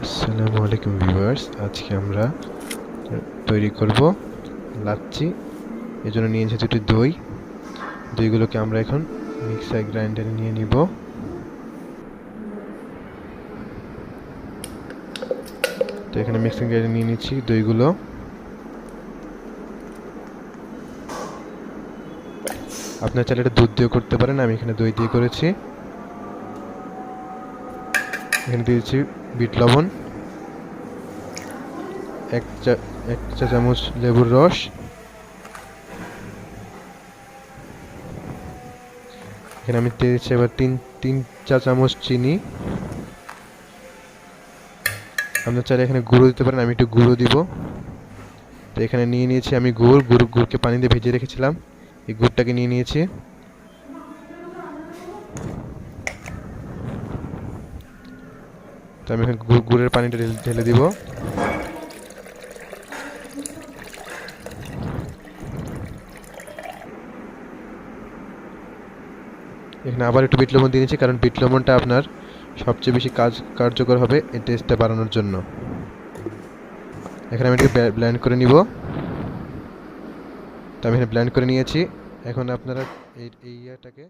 আসসালামু আলাইকুম ভিউয়ার্স, আজকে আমরা তৈরি করব লাচ্ছি। এজন্য নিয়েছি দুটি দইগুলোকে আমরা এখন মিক্সার গ্রাইন্ডারে নিয়ে নিব। তো এখানে মিক্সিং গ্রাইন্ডারে নিয়ে নিচ্ছি দইগুলো। আপনার চাইলে এটা দুধ দিয়ে করতে পারেন, আমি এখানে দই দিয়ে করেছি। এখানে দিয়েছি বিট লবণ, এক চা চামচ লেবুর রস, এখানে আমি দিয়েছি এবার তিন চা চামচ চিনি। আপনার চাইলে এখানে গুঁড়ো দিতে পারেন, আমি একটু গুঁড়ো দিব। তো এখানে নিয়ে নিয়েছি আমি গুড়কে পানি দিয়ে ভেজে রেখেছিলাম, এই গুড়টাকে নিয়ে নিয়েছি। তো আমি এখানে গুড়ের পানিটা ঢেলে দিব। এখানে আবার একটু বিট লবণ দিয়ে নিয়েছি, কারণ বিট লবণটা আপনার সবচেয়ে বেশি কার্যকর হবে এই টেস্টটা বাড়ানোর জন্য। এখানে আমি এটাকে ব্লেন্ড করে নিব। তো আমি এখানে ব্লেন্ড করে নিয়েছি। এখন আপনারা এই ইয়াটাকে